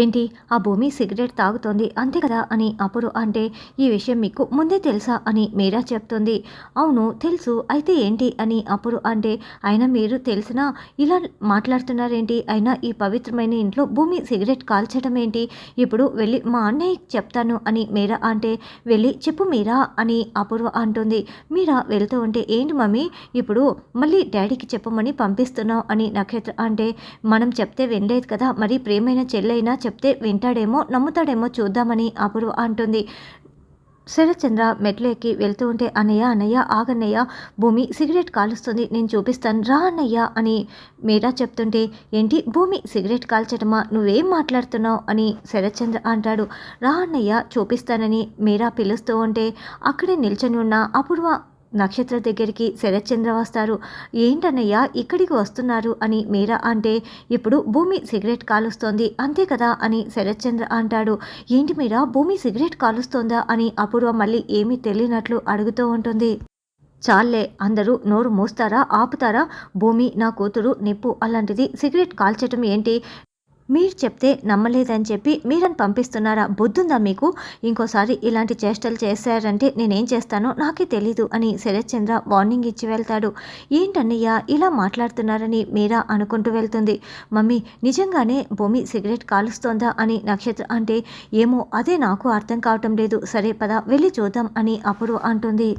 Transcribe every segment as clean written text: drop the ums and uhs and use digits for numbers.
ఏంటి ఆ భూమి సిగరెట్ తాగుతోంది అంతే కదా అని అప్పుడు అంటే, ఈ విషయం మీకు ముందే తెలుసా అని మీరా చెప్తుంది. అవును తెలుసు, అయితే ఏంటి అని అప్పుడు అంటే, అయినా మీరు తెలిసినా ఇలా మాట్లాడుతున్నారేంటి, అయినా ఈ పవిత్రమైన ఇంట్లో భూమి సిగరెట్ కాల్చడం ఏంటి, ఇప్పుడు వెళ్ళి మా అన్నయ్యకి చెప్తాను అని మీరా అంటే, వెళ్ళి చెప్పు మీరా అని అపూర్వ అంటుంది. మీరా వెళ్తూ ఉంటే, ఏంటి మమ్మీ ఇప్పుడు మళ్ళీ డాడీకి చెప్పమని పంపిస్తున్నావు అని నక్షత్ర అంటే, మనం చెప్తే వినలేదు కదా, మరి ప్రియమైన చెల్లైనా చెప్తే వింటాడేమో నమ్ముతాడేమో చూద్దామని అపూర్వ అంటుంది. శరత్చంద్ర మెట్లు ఎక్కి వెళ్తూ ఉంటే, అన్నయ్య అన్నయ్య ఆగన్నయ్య, భూమి సిగరెట్ కాలుస్తుంది, నేను చూపిస్తాను రా అన్నయ్య అని మీరా చెప్తుంటే, ఏంటి భూమి సిగరెట్ కాల్చడమా, నువ్వేం మాట్లాడుతున్నావు అని శరత్చంద్ర అంటాడు. రా అన్నయ్య చూపిస్తానని మీరా పిలుస్తూ ఉంటే, అక్కడే నిల్చొని ఉన్న అపూర్వ నక్షత్ర దగ్గరికి శరత్చంద్ర వస్తారు. ఏంటన్నయ్య ఇక్కడికి వస్తున్నారు అని మీరా అంటే, ఇప్పుడు భూమి సిగరెట్ కాలుస్తోంది అంతే కదా అని శరత్చంద్ర అంటాడు. ఏంటి మీరా భూమి సిగరెట్ కాలుస్తోందా అని అపూర్వ మళ్ళీ ఏమీ తెలియనట్లు అడుగుతూ ఉంటుంది. చాలే అందరూ నోరు మూస్తారా ఆపుతారా, భూమి నా కూతురు నిప్పు, అలాంటిది సిగరెట్ కాల్చటం ఏంటి, మీరు చెప్తే నమ్మలేదని చెప్పి మీరని పంపిస్తున్నారా, బుద్ధుందా మీకు, ఇంకోసారి ఇలాంటి చేష్టలు చేశారంటే నేనేం చేస్తానో నాకే తెలీదు అని శరత్చంద్ర వార్నింగ్ ఇచ్చి వెళ్తాడు. ఏంటన్నయ్య ఇలా మాట్లాడుతున్నారని మీరా అనుకుంటూ వెళ్తుంది. మమ్మీ నిజంగానే భూమి సిగరెట్ కాలుస్తోందా అని నక్షత్ర అంటే, ఏమో అదే నాకు అర్థం కావటం లేదు, సరే పద వెళ్ళి చూద్దాం అని అప్పుడు అంటుంది.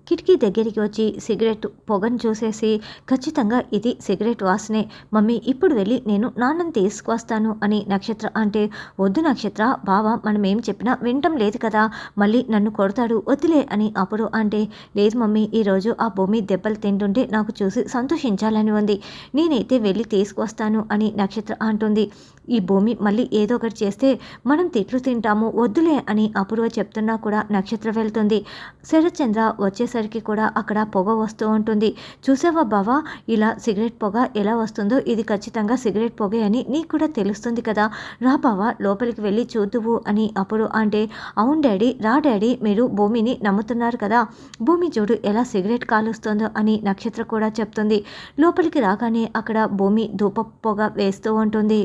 కిటికీ దగ్గరికి వచ్చి సిగరెట్ పొగను చూసేసి, ఖచ్చితంగా ఇది సిగరెట్ వాసనే మమ్మీ, ఇప్పుడు వెళ్ళి నేను నాన్నని తీసుకువస్తాను అని నక్షత్ర అంటే, వద్దు నక్షత్ర, బావ మనం ఏం చెప్పినా వినటం లేదు కదా, మళ్ళీ నన్ను కొడతాడు, వద్దులే అని అప్పుడు అంటే, లేదు మమ్మీ ఈరోజు ఆ భూమి దెబ్బలు తింటుంటే నాకు చూసి సంతోషించాలని ఉంది, నేనైతే వెళ్ళి తీసుకువస్తాను అని నక్షత్ర అంటుంది. ఈ భూమి మళ్ళీ ఏదో ఒకటి చేస్తే మనం తిట్లు తింటాము, వద్దులే అని అపూర్వ చెప్తున్నా కూడా నక్షత్ర వెళ్తుంది. శరత్చంద్ర వచ్చేసరికి కూడా అక్కడ పొగ వస్తూ ఉంటుంది. చూసావా బావా, ఇలా సిగరెట్ పొగ ఎలా వస్తుందో, ఇది ఖచ్చితంగా సిగరెట్ పొగ అని నీకు కూడా తెలుస్తుంది కదా, రా బావా లోపలికి వెళ్ళి చూద్దువు అని అప్పుడు అంటే, అవును డాడీ, రా డాడీ, మీరు భూమిని నమ్ముతున్నారు కదా, భూమి చూడు ఎలా సిగరెట్ కాలుస్తుందో అని నక్షత్ర కూడా చెప్తుంది. లోపలికి రాగానే అక్కడ భూమి ధూప పొగ వేస్తూ ఉంటుంది.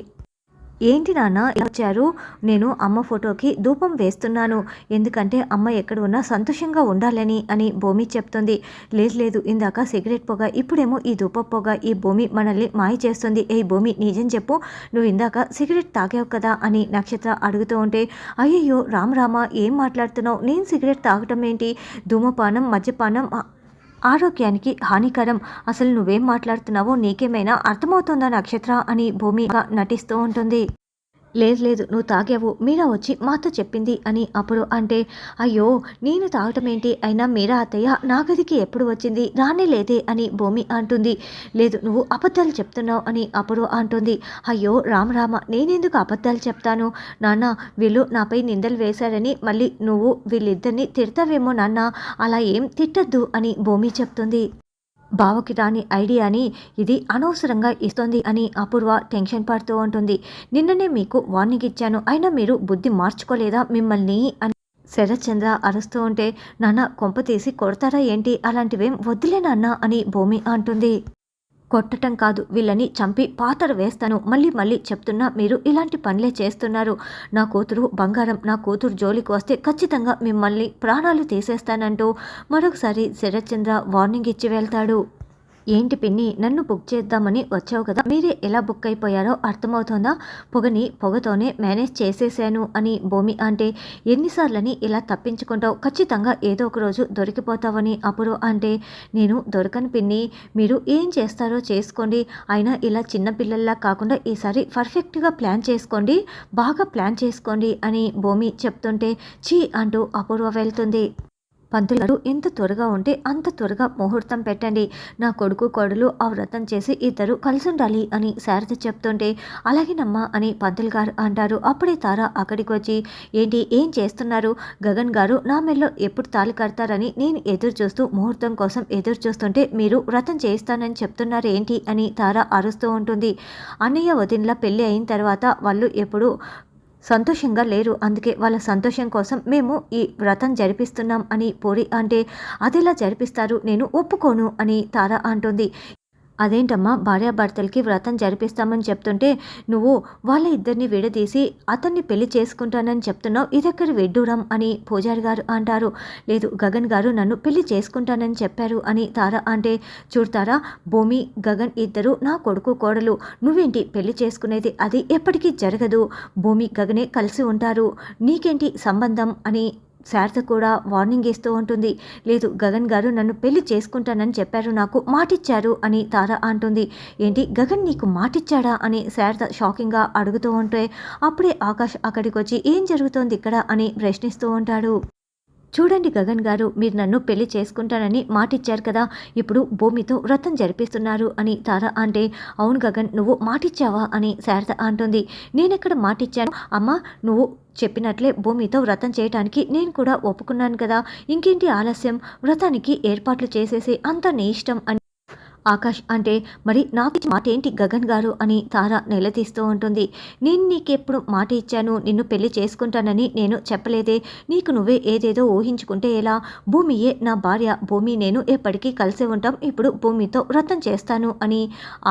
ఏంటి నాన్న వచ్చారు, నేను అమ్మ ఫోటోకి ధూపం వేస్తున్నాను, ఎందుకంటే అమ్మ ఎక్కడ ఉన్నా సంతోషంగా ఉండాలని అని భూమి చెప్తుంది. లేదు లేదు, ఇందాక సిగరెట్ పొగ, ఇప్పుడేమో ఈ ధూప పొగ, ఈ భూమి మనల్ని మాయ చేస్తుంది, ఏ భూమి నిజం చెప్పు, నువ్వు ఇందాక సిగరెట్ తాగావు కదా అని నక్షత్ర అడుగుతూ ఉంటే, అయ్యయ్యో రామ ఏం మాట్లాడుతున్నావు, నేను సిగరెట్ తాగటం ఏంటి, ధూమపానం మద్యపానం ఆరోగ్యానికి హానికరం, అసలు నువ్వేం మాట్లాడుతున్నావో నీకేమైనా అర్థమవుతుందా నక్షత్ర అని భూమిగా నటిస్తూ ఉంటుంది. లేదు లేదు, నువ్వు తాగావు, మీరా వచ్చి మాతో చెప్పింది అని అప్పుడు అంటే, అయ్యో నేను తాగటం ఏంటి, అయినా మీరా అత్తయ్య నా గదికి ఎప్పుడు వచ్చింది, రానే లేదే అని భూమి అంటుంది. లేదు నువ్వు అబద్ధాలు చెప్తున్నావు అని అప్పుడు అంటుంది. అయ్యో రామ నేనెందుకు అబద్ధాలు చెప్తాను నాన్న, వీళ్ళు నాపై నిందలు వేశారని మళ్ళీ నువ్వు వీళ్ళిద్దరిని తిడతావేమో నాన్న, అలా ఏం తిట్టద్దు అని భూమి చెప్తుంది. బావకి రాని ఐడియాని ఇది అనవసరంగా ఇస్తోంది అని అపూర్వ టెన్షన్ పడుతూ ఉంటుంది. నిన్ననే మీకు వార్నింగ్ ఇచ్చాను, అయినా మీరు బుద్ధి మార్చుకోలేదా మిమ్మల్ని అని శరత్చంద్ర అరుస్తూ ఉంటే, నాన్న కొంప తీసి కొడతారా ఏంటి, అలాంటివేం వద్దులే నాన్న అని భూమి అంటుంది. కొట్టటం కాదు, వీళ్ళని చంపి పాతర వేస్తాను, మళ్ళీ చెప్తున్నా మీరు ఇలాంటి పనులే చేస్తున్నారు, నా కూతురు బంగారం, నా కూతురు జోలికి వస్తే ఖచ్చితంగా మిమ్మల్ని ప్రాణాలు తీసేస్తానంటూ మరొకసారి శరత్చంద్ర వార్నింగ్ ఇచ్చి వెళ్తాడు. ఏంటి పిన్ని, నన్ను బుక్ చేద్దామని వచ్చావు కదా, మీరే ఎలా బుక్ అయిపోయారో అర్థమవుతోందా, పొగని పొగతోనే మేనేజ్ చేసేసాను అని భూమి అంటే, ఎన్నిసార్లని ఇలా తప్పించుకుంటావు, ఖచ్చితంగా ఏదో ఒక రోజు దొరికిపోతావని అప్పుడు అంటే, నేను దొరకను పిన్ని, మీరు ఏం చేస్తారో చేసుకోండి, అయినా ఇలా చిన్నపిల్లల్లా కాకుండా ఈసారి పర్ఫెక్ట్గా ప్లాన్ చేసుకోండి, బాగా ప్లాన్ చేసుకోండి అని భూమి చెప్తుంటే, చీ అంటూ అపూర్వ వెళ్తుంది. పంతులు గారు ఎంత త్వరగా ఉంటే అంత త్వరగా ముహూర్తం పెట్టండి, నా కొడుకు కోడలు ఆ వ్రతం చేసి ఇద్దరు కలిసి ఉండాలి అని శారద చెప్తుంటే, అలాగేనమ్మా అని పంతులు గారు అంటారు. అప్పుడే తార అక్కడికి వచ్చి, ఏంటి ఏం చేస్తున్నారు, గగన్ గారు నా మెల్లో ఎప్పుడు తాళి కడతారని నేను ఎదురు చూస్తూ ముహూర్తం కోసం ఎదురు చూస్తుంటే మీరు వ్రతం చేయిస్తానని చెప్తున్నారు ఏంటి అని తార అరుస్తూ ఉంటుంది. అన్నయ్య వదినల పెళ్ళి అయిన తర్వాత వాళ్ళు ఎప్పుడు సంతోషంగా లేరు, అందుకే వాళ్ళ సంతోషం కోసం మేము ఈ వ్రతం జరిపిస్తున్నాం అని పూరి అంటే, అదెలా జరిపిస్తారు, నేను ఒప్పుకోను అని తార అంటుంది. అదేంటమ్మా భార్యాభర్తలకి వ్రతం జరిపిస్తామని చెప్తుంటే నువ్వు వాళ్ళ ఇద్దరిని విడదీసి అతన్ని పెళ్లి చేసుకుంటానని చెప్తున్నావు, ఇదెక్కడి విడ్డూరం అని పూజారి గారు అంటారు. లేదు గగన్ గారు నన్ను పెళ్లి చేసుకుంటానని చెప్పారు అని తార అంటే, చూడతారా భూమి గగన్ ఇద్దరు నా కొడుకు కోడలు, నువ్వేంటి పెళ్లి చేసుకునేది, అది ఎప్పటికీ జరగదు, భూమి గగనే కలిసి ఉంటారు, నీకేంటి సంబంధం అని శారద కూడా వార్నింగ్ ఇస్తూ ఉంటుంది. లేదు గగన్ గారు నన్ను పెళ్లి చేసుకుంటానని చెప్పారు, నాకు మాటిచ్చారు అని తార అంటుంది. ఏంటి గగన్ నీకు మాటిచ్చాడా అని శారద షాకింగ్గా అడుగుతూ ఉంటే అప్పుడే ఆకాష్ అక్కడికి వచ్చి ఏం జరుగుతోంది ఇక్కడ అని ప్రశ్నిస్తూ ఉంటాడు. చూడండి గగన్ గారు, మీరు నన్ను పెళ్లి చేసుకుంటానని మాటిచ్చారు కదా, ఇప్పుడు భూమితో వ్రతం జరిపిస్తున్నారు అని తార అంటే, అవును గగన్ నువ్వు మాటిచ్చావా అని శారద అంటుంది. నేనెక్కడ మాటిచ్చాను అమ్మా, నువ్వు చెప్పినట్లే భూమితో వ్రతం చేయటానికి నేను కూడా ఒప్పుకున్నాను కదా, ఇంకేంటి ఆలస్యం, వ్రతానికి ఏర్పాట్లు చేసేసి అంతా నీ ఇష్టం అని ఆకాష్ అంటే, మరి నాకు మాట ఏంటి గగన్ గారు అని తార నిలదీస్తూ ఉంటుంది. నేను నీకెప్పుడు మాట ఇచ్చాను, నిన్ను పెళ్లి చేసుకుంటానని నేను చెప్పలేదే, నీకు నువ్వే ఏదేదో ఊహించుకుంటే ఎలా, భూమియే నా భార్య, భూమి నేను ఎప్పటికీ కలిసి ఉంటాం, ఇప్పుడు భూమితో వ్రతం చేస్తాను అని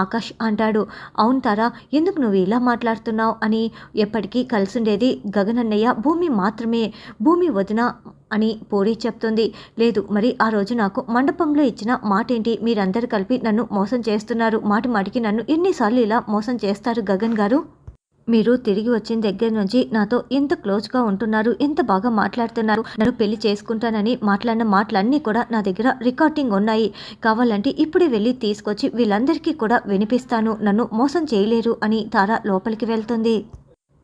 ఆకాష్ అంటాడు. అవును తార, ఎందుకు నువ్వు ఇలా మాట్లాడుతున్నావు అని, ఎప్పటికీ కలిసుండేది గగన్ అన్నయ్య భూమి మాత్రమే, భూమి వదిన అని పూరి చెప్తుంది. లేదు మరి ఆ రోజు నాకు మండపంలో ఇచ్చిన మాటేంటి, మీరందరూ కలిపి నన్ను మోసం చేస్తున్నారు, మాటి మాటికి నన్ను ఎన్నిసార్లు ఇలా మోసం చేస్తారు గగన్ గారు, మీరు తిరిగి వచ్చిన దగ్గర నుంచి నాతో ఎంత క్లోజ్గా ఉంటున్నారు, ఎంత బాగా మాట్లాడుతున్నారు, నన్ను పెళ్లి చేసుకుంటానని మాట్లాడిన మాటలన్నీ కూడా నా దగ్గర రికార్డింగ్ ఉన్నాయి, కావాలంటే ఇప్పుడే వెళ్ళి తీసుకొచ్చి వీళ్ళందరికీ కూడా వినిపిస్తాను, నన్ను మోసం చేయలేరు అని తార లోపలికి వెళ్తుంది.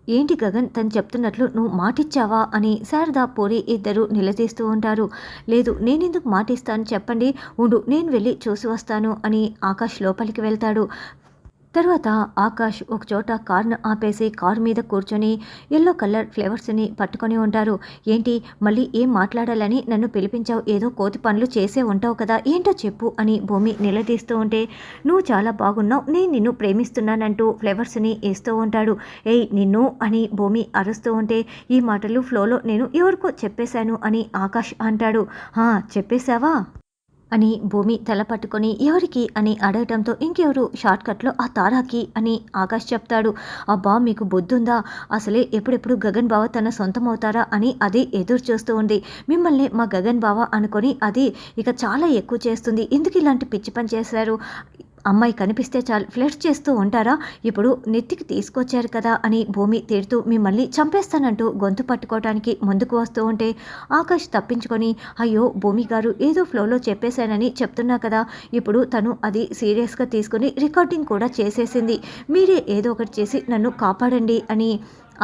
ఏంటి గగన్ తను చెప్తున్నట్లు నువ్వు మాటిచ్చావా అని శారద పూరి ఇద్దరు నిలదీస్తూ ఉంటారు. లేదు నేనెందుకు మాటిస్తాను చెప్పండి, ఉండు నేను వెళ్ళి చూసి వస్తాను అని ఆకాష్ లోపలికి వెళ్తాడు. తర్వాత ఆకాష్ ఒకచోట కార్ను ఆపేసి కారు మీద కూర్చొని ఎల్లో కలర్ ఫ్లేవర్స్ని పట్టుకొని ఉంటారు. ఏంటి మళ్ళీ ఏం మాట్లాడాలని నన్ను పిలిపించావు, ఏదో కోతి పనులు చేసే ఉంటావు కదా, ఏంటో చెప్పు అని భూమి నిలదీస్తూ ఉంటే, నువ్వు చాలా బాగున్నావు, నేను నిన్ను ప్రేమిస్తున్నానంటూ ఫ్లేవర్స్ని ఇస్తూ ఉంటాడు. ఏయ్ నిన్ను అని భూమి అరుస్తూ ఉంటే, ఈ మాటలు ఫ్లోలో నేను ఎవరికో చెప్పేశాను అని ఆకాష్ అంటాడు. చెప్పేశావా అని భూమి తల పట్టుకొని ఎవరికి అని అడగటంతో, ఇంకెవరు షార్ట్కట్లో ఆ తారాకి అని ఆకాష్ చెప్తాడు. అబ్బా మీకు బుద్ధుందా, అసలే ఎప్పుడెప్పుడు గగన్ బావ తన సొంతం అవుతారా అని అది ఎదురు చూస్తూ ఉంది, మిమ్మల్ని మా గగన్ బావ అనుకొని అది ఇక చాలా ఎక్కువ చేస్తుంది, ఎందుకు ఇలాంటి పిచ్చి పని చేశారు, అమ్మాయి కనిపిస్తే చాలు ఫ్లర్ట్ చేస్తూ ఉంటారా, ఇప్పుడు నెత్తికి తీసుకొచ్చారు కదా అని భూమి తిడుతూ మిమ్మల్ని చంపేస్తానంటూ గొంతు పట్టుకోవడానికి ముందుకు వస్తూ ఉంటే ఆకాష్ తప్పించుకొని, అయ్యో భూమి గారు ఏదో ఫ్లోలో చెప్పేశానని చెప్తున్నా కదా, ఇప్పుడు తను అది సీరియస్గా తీసుకుని రికార్డింగ్ కూడా చేసేసింది, మీరే ఏదో ఒకటి చేసి నన్ను కాపాడండి అని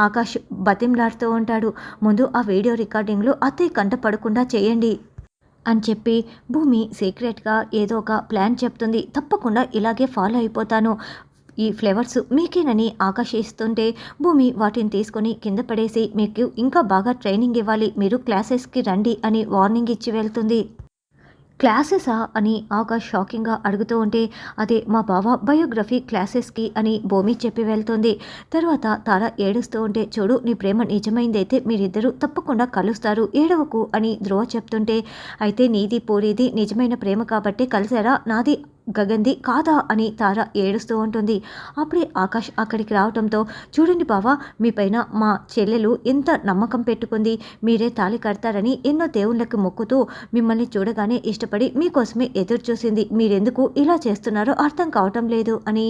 ఆకాష్ బతింలాడుతూ ఉంటాడు. ముందు ఆ వీడియో రికార్డింగ్లో అత్తయ్య కంట పడకుండా చేయండి అని చెప్పి భూమి సీక్రెట్గా ఏదో ఒక ప్లాన్ చెప్తుంది. తప్పకుండా ఇలాగే ఫాలో అయిపోతాను, ఈ ఫ్లేవర్స్ మీకేనని ఆకర్షిస్తుంటే భూమి వాటిని తీసుకొని కింద పడేసి, మీకు ఇంకా బాగా ట్రైనింగ్ ఇవ్వాలి, మీరు క్లాసెస్కి రండి అని వార్నింగ్ ఇచ్చి వెళ్తుంది. క్లాసెసా అని ఆకాష్ షాకింగ్గా అడుగుతూ ఉంటే, అదే మా బావ బయోగ్రఫీ క్లాసెస్కి అని భూమి చెప్పి వెళ్తుంది. తర్వాత తార ఏడుస్తూ ఉంటే, చూడు నీ ప్రేమ నిజమైందైతే మీరిద్దరూ తప్పకుండా కలుస్తారు, ఏడవకు అని ధ్రువ చెప్తుంటే, అయితే నీది పూరిది నిజమైన ప్రేమ కాబట్టి కలిసారా, నాది గగన్ది కాదా అని తార ఏడుస్తూ ఉంటుంది. అప్పుడే ఆకాష్ అక్కడికి రావడంతో, చూడండి బావా మీ పైన మా చెల్లెలు ఎంత నమ్మకం పెట్టుకుంది, మీరే తాళి కడతారని ఎన్నో దేవుళ్ళకి మొక్కుతూ మిమ్మల్ని చూడగానే ఇష్టపడి మీకోసమే ఎదురు చూసింది, మీరెందుకు ఇలా చేస్తున్నారో అర్థం కావటం లేదు అని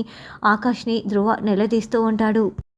ఆకాష్ని ధ్రువ నిలదీస్తూ ఉంటాడు.